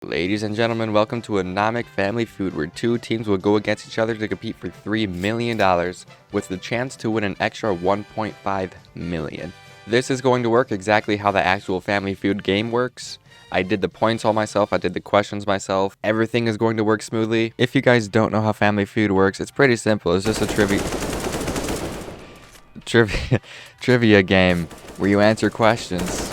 Ladies and gentlemen, welcome to Anomic Family Feud, where two teams will go against each other to compete for $3 million, with the chance to win an extra $1.5 million. This is going to work exactly how the actual Family Feud game works. I did the points all myself, I did the questions myself. Everything is going to work smoothly. If you guys don't know how Family Feud works, it's pretty simple. It's just a trivia game where you answer questions.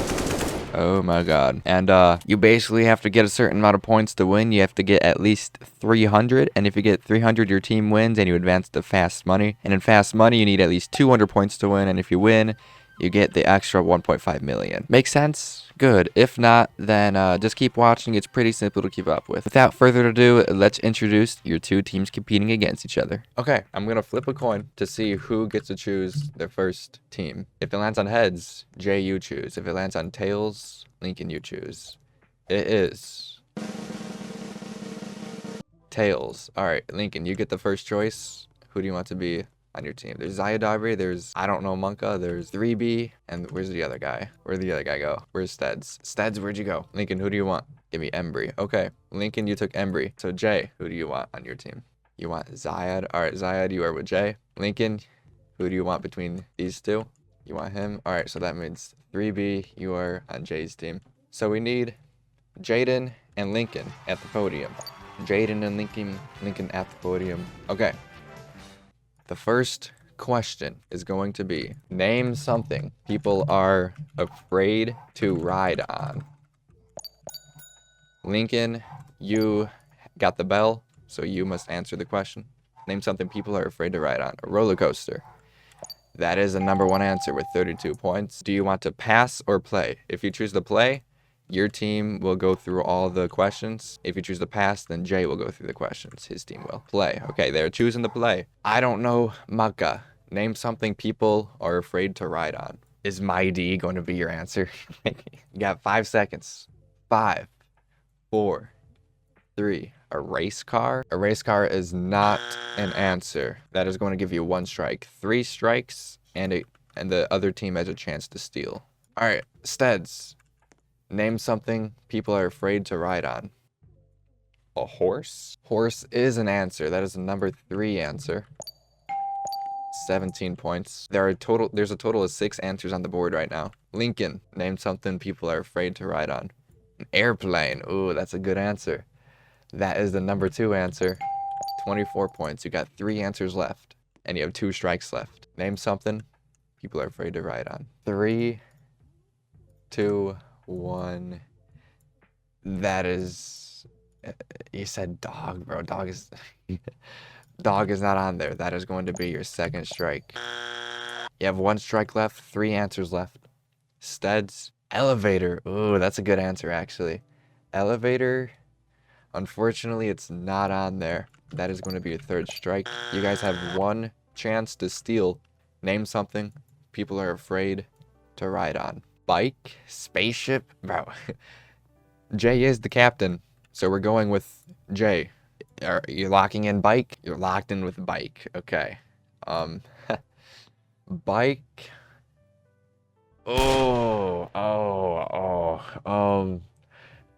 Oh my god. And you basically have to get a certain amount of points to win. You have to get at least 300, and if you get 300 your team wins and you advance to fast money. And in fast money you need at least 200 points to win, and if you win you get the extra 1.5 million. Make sense? Good. If not, then just keep watching. It's pretty simple to keep up with. Without further ado, let's introduce your two teams competing against each other. Okay, I'm going to flip a coin to see who gets to choose their first team. If it lands on heads, Jay, you choose. If it lands on tails, Lincoln, you choose. It is tails. All right, Lincoln, you get the first choice. Who do you want to be on your team? There's Zayadabri, there's I don't know Monka, there's 3B, and where's the other guy? Where'd the other guy go? Where's Steds? Steds, where'd you go? Lincoln, who do you want? Give me Embry. Okay, Lincoln, you took Embry. So Jay, who do you want on your team? You want Zayad? All right, Zayad, you are with Jay. Lincoln, who do you want between these two? You want him? All right, so that means 3B, you are on Jay's team. So we need Jaden and Lincoln at the podium. Jaden and Lincoln at the podium. Okay. The first question is going to be, name something people are afraid to ride on. Lincoln, you got the bell, so you must answer the question. Name something people are afraid to ride on. A roller coaster. That is the number one answer with 32 points. Do you want to pass or play? If you choose to play, your team will go through all the questions. If you choose to pass, then Jay will go through the questions. His team will play. Okay, they're choosing to play. I don't know, Maka. Name something people are afraid to ride on. Is my D going to be your answer? You got 5 seconds. 5, 4, 3. A race car? A race car is not an answer. That is going to give you 1 strike. 3 strikes, and the other team has a chance to steal. All right, Steds. Name something people are afraid to ride on. A horse? Horse is an answer. That is the number 3 answer. 17 points. There's a total of 6 answers on the board right now. Lincoln, name something people are afraid to ride on. An airplane. Ooh, that's a good answer. That is the number 2 answer. 24 points. You got 3 answers left, and you have 2 strikes left. Name something people are afraid to ride on. 3, 2, 1. That is, you said dog, bro. Dog is dog is not on there. That is going to be your second strike. You have 1 strike left, 3 answers left. Steds, elevator. Ooh, that's a good answer actually. Elevator, unfortunately it's not on there. That is going to be your 3rd strike. You guys have 1 chance to steal. Name something people are afraid to ride on. Bike? Spaceship? Bro. Jay is the captain, so we're going with Jay. Are you locking in bike? You're locked in with bike. Okay. Bike.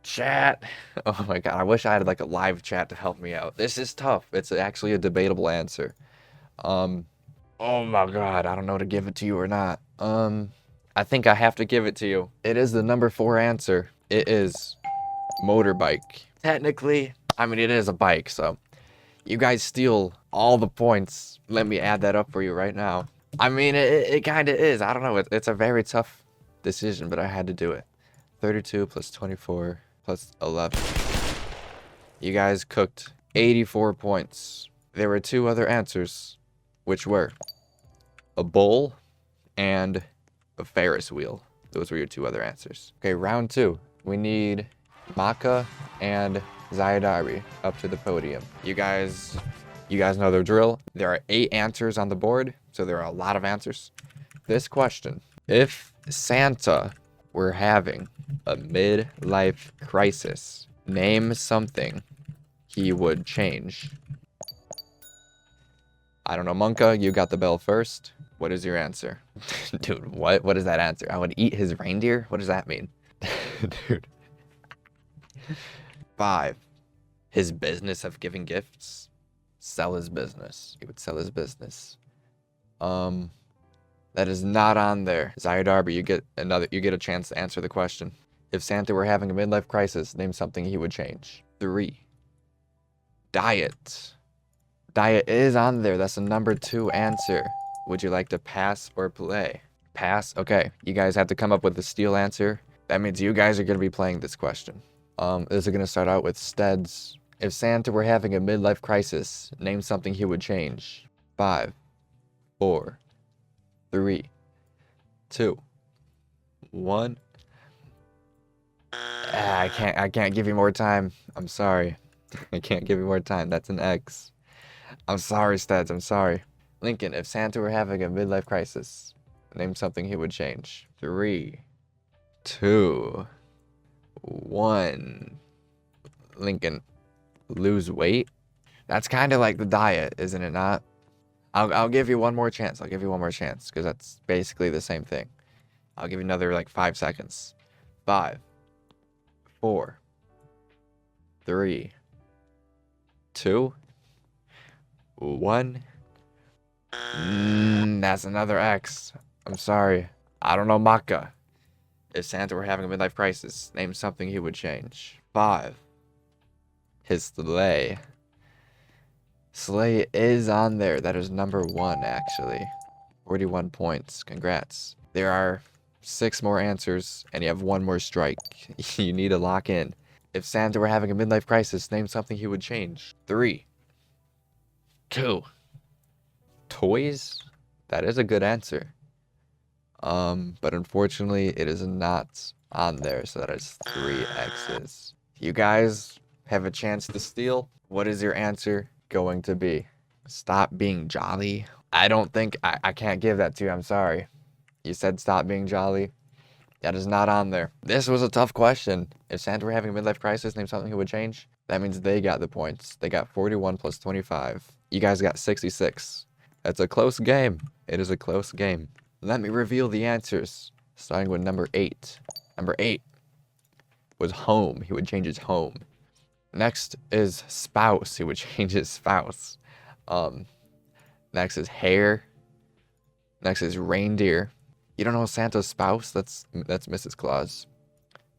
Chat. Oh my god, I wish I had like a live chat to help me out. This is tough. It's actually a debatable answer. Oh my god, I don't know to give it to you or not. I think I have to give it to you. It is the number 4 answer. It is motorbike. Technically, I mean, it is a bike, so you guys steal all the points. Let me add that up for you right now. I mean, it kind of is. I don't know. It's a very tough decision, but I had to do it. 32 plus 24 plus 11. You guys cooked 84 points. There were 2 other answers, which were a bull and a Ferris wheel. Those were your 2 other answers. Okay, round 2. We need Maka and Zayadari up to the podium. You guys know the drill. There are 8 answers on the board, so there are a lot of answers. This question: if Santa were having a midlife crisis, name something he would change. I don't know, Monka, you got the bell first. What is your answer? Dude, what is that answer? I would eat his reindeer? What does that mean? Dude. 5. His business of giving gifts. Sell his business. He would sell his business. That is not on there. Zaya Darby, you get a chance to answer the question. If Santa were having a midlife crisis, name something he would change. 3. Diet. Diet is on there. That's the number 2 answer. Would you like to pass or play? Pass? Okay. You guys have to come up with a steal answer. That means you guys are going to be playing this question. This is going to start out with Steads. If Santa were having a midlife crisis, name something he would change. 5, 4, 3, 2, 1. I can't give you more time. I'm sorry. I can't give you more time. That's an X. I'm sorry, Steads. I'm sorry. Lincoln, if Santa were having a midlife crisis, name something he would change. 3, 2, 1. Lincoln, lose weight? That's kind of like the diet, isn't it not? I'll give you one more chance. I'll give you one more chance because that's basically the same thing. I'll give you another like 5 seconds. 5, 4, 3, 2, 1. That's another X. I'm sorry. I don't know, Maka. If Santa were having a midlife crisis, name something he would change. 5. His sleigh. Sleigh is on there. That is number 1, actually. 41 points. Congrats. There are 6 more answers, and you have 1 more strike. You need to lock in. If Santa were having a midlife crisis, name something he would change. 3, 2. Toys? That is a good answer. But unfortunately, it is not on there, so that is 3 X's. You guys have a chance to steal. What is your answer going to be? Stop being jolly? I don't think, I can't give that to you, I'm sorry. You said stop being jolly. That is not on there. This was a tough question. If Santa were having a midlife crisis, name something he would change. That means they got the points. They got 41 plus 25. You guys got 66. That's a close game. It is a close game. Let me reveal the answers, starting with number 8. Number 8 was home. He would change his home. Next is spouse. He would change his spouse. Next is hair. Next is reindeer. You don't know Santa's spouse? That's Mrs. Claus.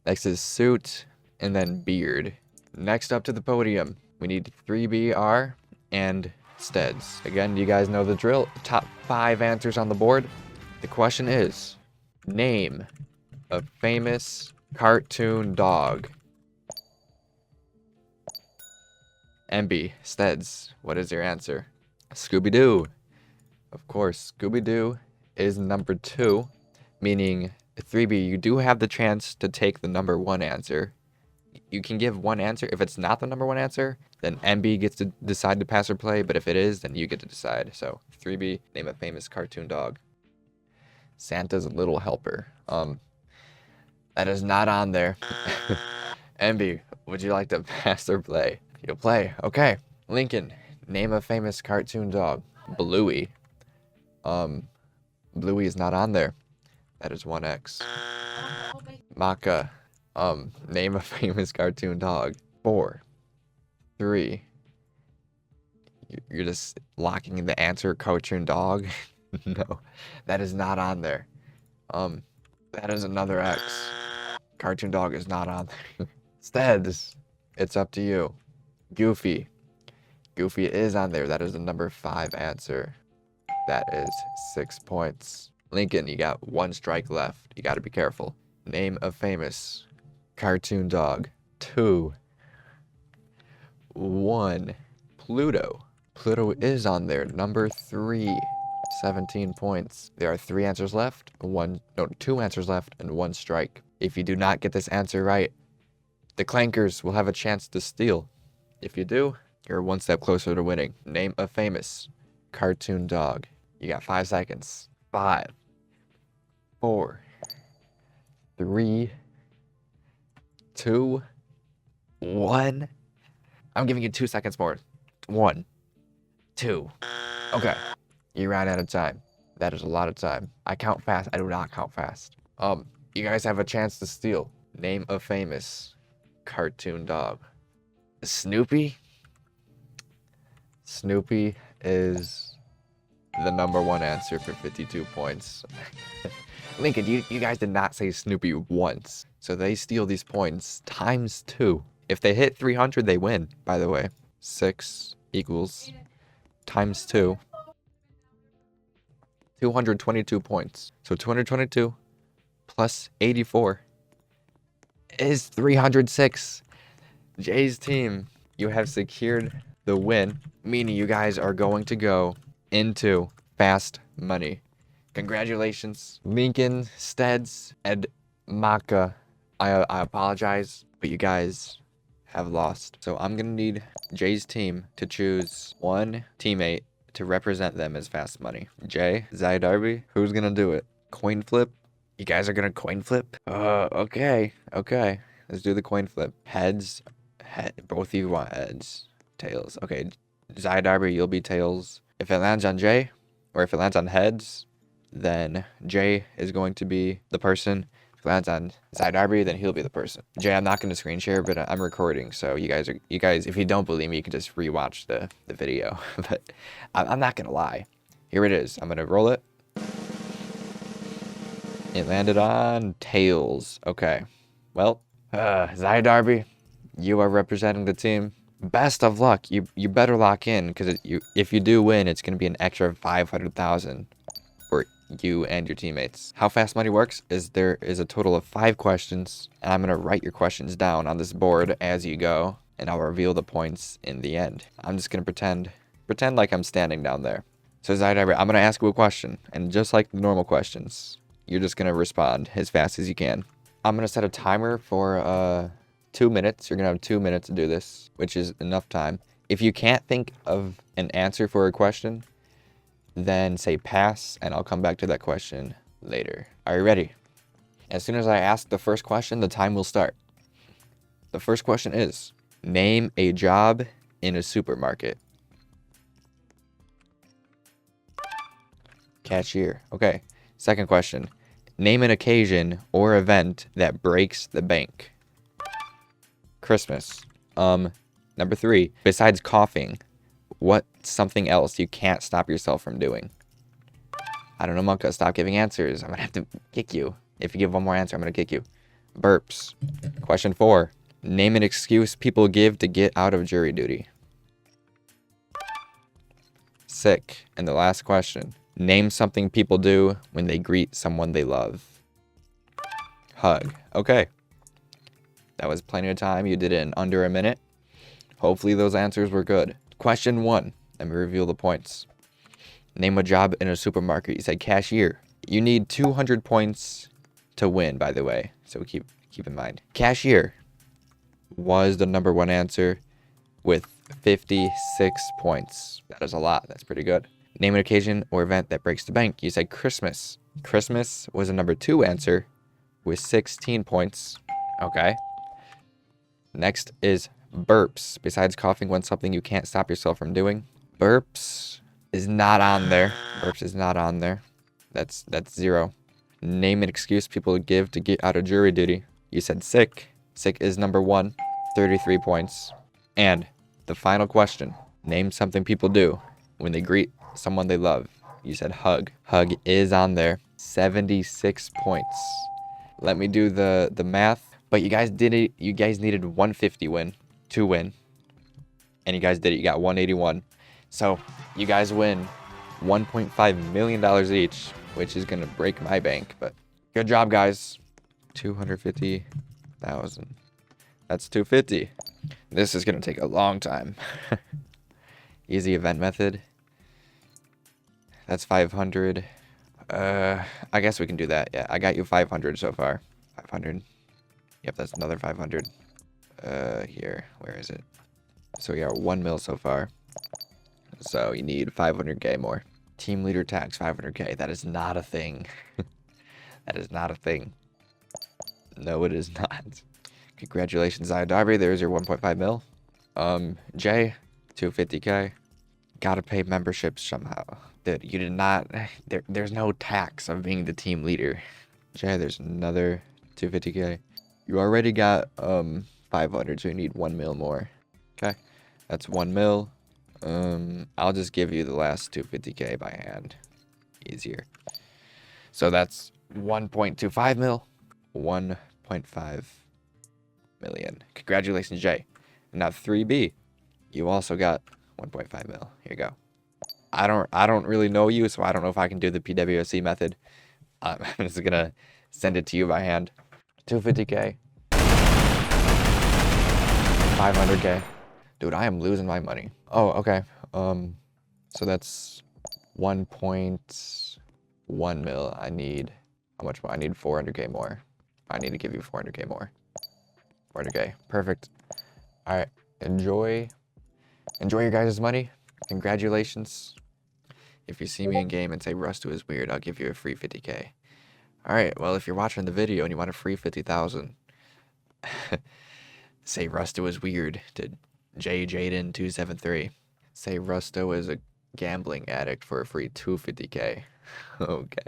Next is suit, and then beard. Next up to the podium, we need 3BR and Steads. Again, you guys know the drill. Top 5 answers on the board. The question is, name a famous cartoon dog. MB, Steads, what is your answer? Scooby-Doo. Of course, Scooby-Doo is number 2, meaning 3B, you do have the chance to take the number 1 answer. You can give 1 answer. If it's not the number 1 answer, then MB gets to decide to pass or play, but if it is, then you get to decide. So 3B, name a famous cartoon dog. Santa's Little Helper. That is not on there. MB, would you like to pass or play? You'll play. Okay. Lincoln, name a famous cartoon dog. Bluey. Bluey is not on there. That is 1X. Maka, name a famous cartoon dog. 4, 3. You're just locking in the answer, cartoon dog? No, that is not on there. That is another X. Cartoon dog is not on there. Steads, it's up to you. Goofy. Goofy is on there. That is the number 5 answer. That is 6 points. Lincoln, you got 1 strike left. You got to be careful. Name a famous cartoon dog. 2, 1. Pluto. Pluto is on there. Number 3. 17 points. There are 3 answers left. 2 answers left and 1 strike. If you do not get this answer right, the Clankers will have a chance to steal. If you do, you're 1 step closer to winning. Name a famous cartoon dog. You got 5 seconds. 5, 4, 3, 2, 1. I'm giving you 2 seconds more. 1, 2. Okay. You ran out of time. That is a lot of time. I count fast. I do not count fast. You guys have a chance to steal. Name a famous cartoon dog. Snoopy? Snoopy is the #1 answer for 52 points. Lincoln, you guys did not say Snoopy once. So they steal these points times 2. If they hit 300, they win, by the way. 6 equals times 2. 222 points. So 222 plus 84 is 306. Jay's team, you have secured the win, meaning you guys are going to go into fast money. Congratulations, Lincoln, Steds, and Maka. I apologize, but you guys have lost. So I'm gonna need Jay's team to choose one teammate to represent them as fast money. Jay, Zai Darby, who's gonna do it? Coin flip? You guys are gonna coin flip? Okay. Let's do the coin flip. Heads. Both of you want heads. Tails. Okay, Zai Darby, you'll be tails. If it lands on Jay, or if it lands on heads, then Jay is going to be the person. If it lands on Zai Darby, then he'll be the person. Jay, I'm not going to screen share, but I'm recording, so you guys, if you don't believe me, you can just rewatch the video. But I'm not going to lie. Here it is. I'm going to roll it. It landed on tails. Okay. Well, Zai Darby, you are representing the team. Best of luck. You better lock in, because if you do win, it's going to be an extra 500,000 for you and your teammates. How fast money works is there is a total of 5 questions, and I'm going to write your questions down on this board as you go, and I'll reveal the points in the end. I'm just going to pretend like I'm standing down there. So Zai Darby, I'm going to ask you a question, and just like the normal questions, you're just going to respond as fast as you can. I'm going to set a timer for 2 minutes. You're going to have 2 minutes to do this, which is enough time. If you can't think of an answer for a question, then say pass, and I'll come back to that question later. Are you ready? As soon as I ask the first question, the time will start. The first question is, name a job in a supermarket. Cashier. Okay. Second question, name an occasion or event that breaks the bank. Christmas. Number 3, besides coughing, what's something else you can't stop yourself from doing? I don't know, Monka. Stop giving answers. I'm going to have to kick you. If you give one more answer, I'm going to kick you. Burps. Question 4. Name an excuse people give to get out of jury duty. Sick. And the last question. Name something people do when they greet someone they love. Hug. Okay. That was plenty of time. You did it in under a minute. Hopefully those answers were good. Question 1. Let me reveal the points. Name a job in a supermarket. You said cashier. You need 200 points to win, by the way. So keep in mind. Cashier was the #1 answer with 56 points. That is a lot. That's pretty good. Name an occasion or event that breaks the bank. You said Christmas. Christmas was a #2 answer with 16 points. Okay. Next is burps. Besides coughing, what's something you can't stop yourself from doing? Burps is not on there. Burps is not on there. That's 0. Name an excuse people give to get out of jury duty. You said sick. Sick is #1, 33 points. And the final question. Name something people do when they greet someone they love. You said hug. Hug is on there, 76 points. Let me do the math. But you guys did it. You guys needed 150 to win. And you guys did it. You got 181. So you guys win $1.5 million each, which is going to break my bank. But good job, guys. 250,000. That's 250. This is going to take a long time. Easy event method. That's 500. I guess we can do that. Yeah, I got you 500 so far. 500. Yep, that's another 500. Here, where is it? So we are 1 mil so far. So you need 500k more. Team leader tax 500k. That is not a thing. That is not a thing. No, it is not. Congratulations, Zai Darby. There's your 1.5 mil. Jay, 250k. Gotta pay memberships somehow. Dude, you did not. There's no tax of being the team leader. Jay, there's another 250k. You already got 500, so you need 1 mil more. Okay, that's 1 mil. I'll just give you the last 250K by hand. Easier. So that's 1.25 mil. 1.5 million. Congratulations, Jay. And now 3B, you also got 1.5 mil. Here you go. I don't really know you, so I don't know if I can do the PWSC method. I'm just gonna send it to you by hand. 250K. 500K. Dude, I am losing my money. Oh, okay. So that's 1.1 mil. I need, how much more? I need 400K more. I need to give you 400K more. 400K. Perfect. All right. Enjoy your guys' money. Congratulations. If you see me in game and say Rusto is weird, I'll give you a free 50K. All right. Well, if you're watching the video and you want a free 50,000, say Rusto is weird to JJaden273. Say Rusto is a gambling addict for a free 250K. Okay.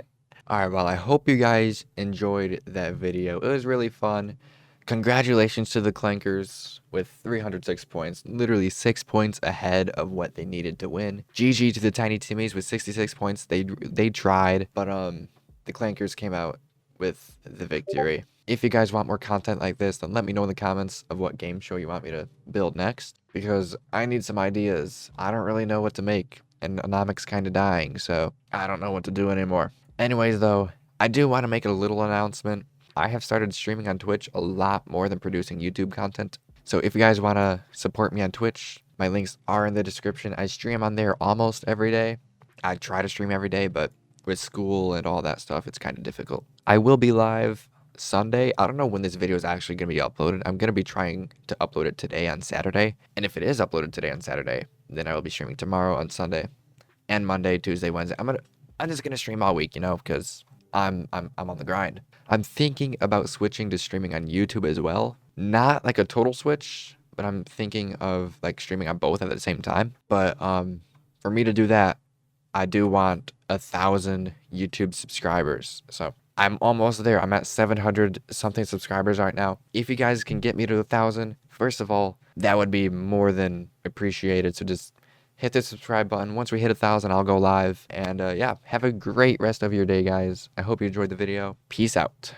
All right. Well, I hope you guys enjoyed that video. It was really fun. Congratulations to the Clankers with 306 points, literally 6 points ahead of what they needed to win. GG to the Tiny Timmies with 66 points. They tried, but the Clankers came out with the victory. If you guys want more content like this, then let me know in the comments of what game show you want me to build next, because I need some ideas. I don't really know what to make, and Anomic's kind of dying, so I don't know what to do anymore. Anyways, though, I do want to make a little announcement. I have started streaming on Twitch a lot more than producing YouTube content. So if you guys want to support me on Twitch, my links are in the description. I stream on there almost every day. I try to stream every day, but with school and all that stuff, it's kind of difficult. I will be live Sunday. I don't know when this video is actually going to be uploaded. I'm going to be trying to upload it today on Saturday. And if it is uploaded today on Saturday, then I will be streaming tomorrow on Sunday and Monday, Tuesday, Wednesday. I'm just going to stream all week, you know, because I'm on the grind. I'm thinking about switching to streaming on YouTube as well. Not like a total switch, but I'm thinking of like streaming on both at the same time. But for me to do that, I do want 1,000 YouTube subscribers. So I'm almost there. I'm at 700 something subscribers right now. If you guys can get me to 1,000, first of all, that would be more than appreciated. So just hit the subscribe button. Once we hit 1,000, I'll go live. And yeah, have a great rest of your day, guys. I hope you enjoyed the video. Peace out.